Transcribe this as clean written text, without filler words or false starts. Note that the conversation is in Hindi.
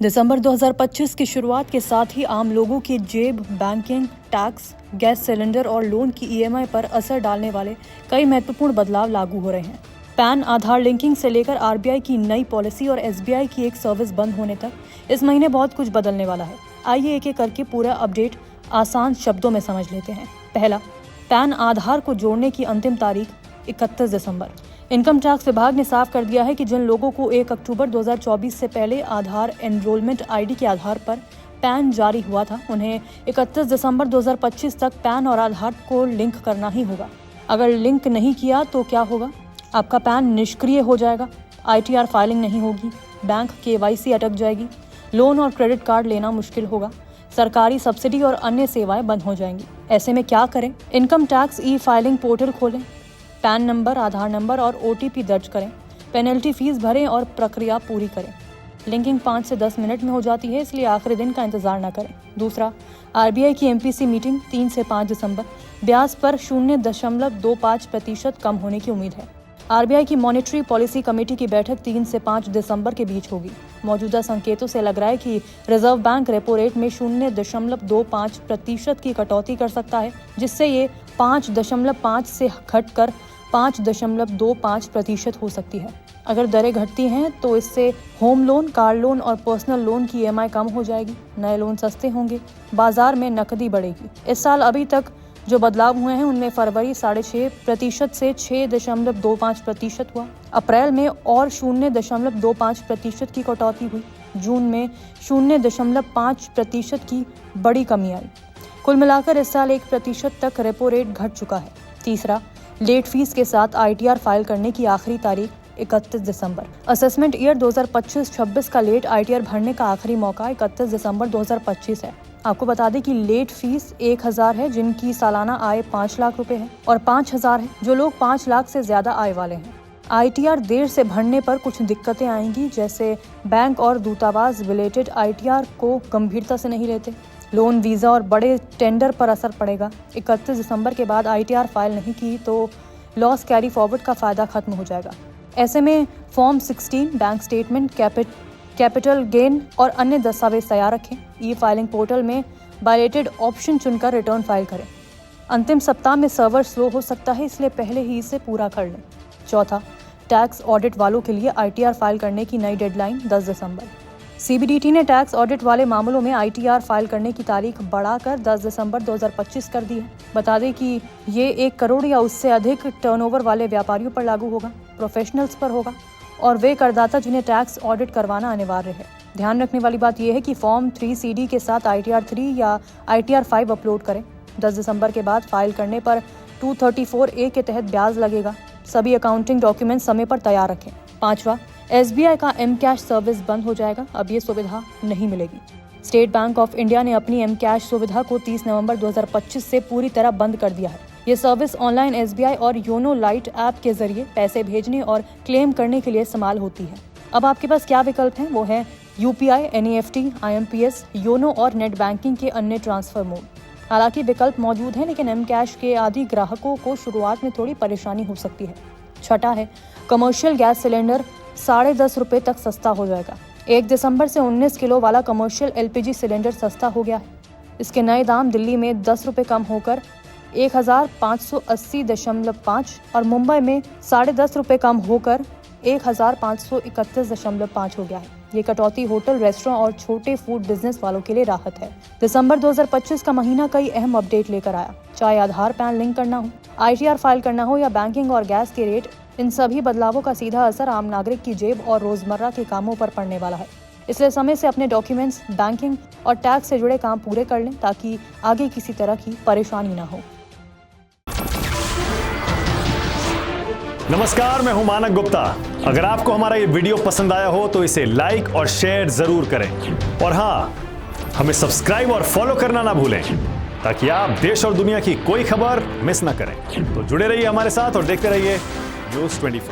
दिसंबर 2025 की शुरुआत के साथ ही आम लोगों की जेब, बैंकिंग, टैक्स, गैस सिलेंडर और लोन की ईएमआई पर असर डालने वाले कई महत्वपूर्ण बदलाव लागू हो रहे हैं। पैन आधार लिंकिंग से लेकर आरबीआई की नई पॉलिसी और एसबीआई की एक सर्विस बंद होने तक इस महीने बहुत कुछ बदलने वाला है। आइए एक एक करके पूरा अपडेट आसान शब्दों में समझ लेते हैं। पहला, पैन आधार को जोड़ने की अंतिम तारीख 31 दिसंबर। इनकम टैक्स विभाग ने साफ कर दिया है कि जिन लोगों को 1 अक्टूबर 2024 से पहले आधार एनरोलमेंट आईडी के आधार पर पैन जारी हुआ था, उन्हें 31 दिसंबर 2025 तक पैन और आधार को लिंक करना ही होगा। अगर लिंक नहीं किया तो क्या होगा? आपका पैन निष्क्रिय हो जाएगा, आईटीआर फाइलिंग नहीं होगी, बैंक केवाईसी अटक जाएगी, लोन और क्रेडिट कार्ड लेना मुश्किल होगा, सरकारी सब्सिडी और अन्य सेवाएं बंद हो जाएंगी। ऐसे में क्या करें? Income tax e filing portal खोलें, पैन नंबर, आधार नंबर और ओटीपी दर्ज करें, पेनल्टी फीस भरें और प्रक्रिया पूरी करें। लिंकिंग 5 से 10 मिनट में हो जाती है, इसलिए आखिरी दिन का इंतजार न करें। दूसरा, आरबीआई की एमपीसी मीटिंग 3 से 5 दिसंबर। ब्याज पर 0.25% कम होने की उम्मीद है। आरबीआई की मॉनेटरी पॉलिसी कमेटी की बैठक 3 से 5 दिसंबर के बीच होगी। मौजूदा संकेतों से लग रहा है कि रिजर्व बैंक रेपो रेट में 0.25% की कटौती कर सकता है, जिससे ये 5.5 से घटकर 5.25% हो सकती है। अगर दरें घटती हैं तो इससे होम लोन, कार लोन और पर्सनल लोन की ईएमआई कम हो जाएगी, नए लोन सस्ते होंगे, बाजार में नकदी बढ़ेगी। इस साल अभी तक जो बदलाव हुए हैं उनमें फरवरी 6.5% से 6.25% हुआ, अप्रैल में और 0.25% की कटौती हुई, जून में 0.5% की बड़ी कमी आई। कुल मिलाकर इस साल 1% तक रेपो रेट घट चुका है। तीसरा, लेट फीस के साथ आईटीआर फाइल करने की आखिरी तारीख 31 दिसंबर। असेसमेंट ईयर 2025-26 का लेट आईटीआर भरने का आखिरी मौका 31 दिसंबर 2025 है। आपको बता दें कि लेट फीस 1000 है जिनकी सालाना आय 5 लाख रुपए है, और 5000 है जो लोग 5 लाख से ज्यादा आय वाले हैं। आईटीआर देर से भरने पर कुछ दिक्कतें आएंगी, जैसे बैंक और दूतावास रिलेटेड आईटीआर को गंभीरता से नहीं लेते, लोन, वीज़ा और बड़े टेंडर पर असर पड़ेगा। 31 दिसंबर के बाद आईटीआर फाइल नहीं की तो लॉस कैरी फॉरवर्ड का फ़ायदा खत्म हो जाएगा। ऐसे में form 16, bank statement, capital gain और अन्य दस्तावेज तैयार रखें। ई फाइलिंग पोर्टल में बायलेटेड ऑप्शन चुनकर रिटर्न फाइल करें। अंतिम सप्ताह में सर्वर स्लो हो सकता है, इसलिए पहले ही इसे पूरा कर लें। चौथा, टैक्स ऑडिट वालों के लिए आईटीआर फाइल करने की नई डेडलाइन 10 दिसंबर। सीबीडीटी ने टैक्स ऑडिट वाले मामलों में आईटीआर फाइल करने की तारीख बढ़ाकर 10 दिसंबर 2025 कर दी है। बता दें कि ये 1 करोड़ या उससे अधिक टर्नओवर वाले व्यापारियों पर लागू होगा, प्रोफेशनल्स पर होगा और वे करदाता जिन्हें टैक्स ऑडिट करवाना अनिवार्य है। ध्यान रखने वाली बात यह है कि फॉर्म 3CD के साथ आईटीआर 3 या आईटीआर 5 अपलोड करें। 10 दिसंबर के बाद फाइल करने पर 234A के तहत ब्याज लगेगा। सभी अकाउंटिंग डॉक्यूमेंट समय पर तैयार रखें। पांचवा, एसबीआई का एम कैश सर्विस बंद हो जाएगा, अब ये सुविधा नहीं मिलेगी। स्टेट बैंक ऑफ इंडिया ने अपनी एम कैश सुविधा को 30 नवंबर 2025 से पूरी तरह बंद कर दिया है। ये सर्विस ऑनलाइन एसबीआई और योनो लाइट ऐप के जरिए पैसे भेजने और क्लेम करने के लिए इस्तेमाल होती है। अब आपके पास क्या विकल्प हैं? वो है यूपीआई, एनईएफटी, आईएमपीएस, योनो और नेट बैंकिंग के अन्य ट्रांसफर मोड। हालांकि विकल्प मौजूद हैं, लेकिन एम कैश के आदि ग्राहकों को शुरुआत में थोड़ी परेशानी हो सकती है। छठा है, कमर्शियल गैस सिलेंडर 10.5 रुपये तक सस्ता हो जाएगा। 1 दिसंबर से 19 किलो वाला कमर्शियल एलपीजी सिलेंडर सस्ता हो गया है। इसके नए दाम दिल्ली में 10 रुपये कम होकर 1580.5 और मुंबई में 10.5 रुपये कम होकर 1531.5 हो गया है। ये कटौती होटल, रेस्टोरेंट और छोटे फूड बिजनेस वालों के लिए राहत है। दिसंबर 2025 का महीना कई अहम अपडेट लेकर आया। चाहे आधार, पैन लिंक करना हो, आईटीआर फाइल करना हो या बैंकिंग और गैस के रेट, इन सभी बदलावों का सीधा असर आम नागरिक की जेब और रोजमर्रा के कामों पर पड़ने वाला है। इसलिए समय से अपने डॉक्यूमेंट्स, बैंकिंग और टैक्स से जुड़े काम पूरे कर लें, ताकि आगे किसी तरह की परेशानी ना हो। नमस्कार, मैं हूं मानक गुप्ता। अगर आपको हमारा ये वीडियो पसंद आया हो तो इसे लाइक और शेयर जरूर करें, और हाँ, हमें सब्सक्राइब और फॉलो करना ना भूलें, ताकि आप देश और दुनिया की कोई खबर मिस ना करें। तो जुड़े रहिए हमारे साथ और देखते रहिए News 24।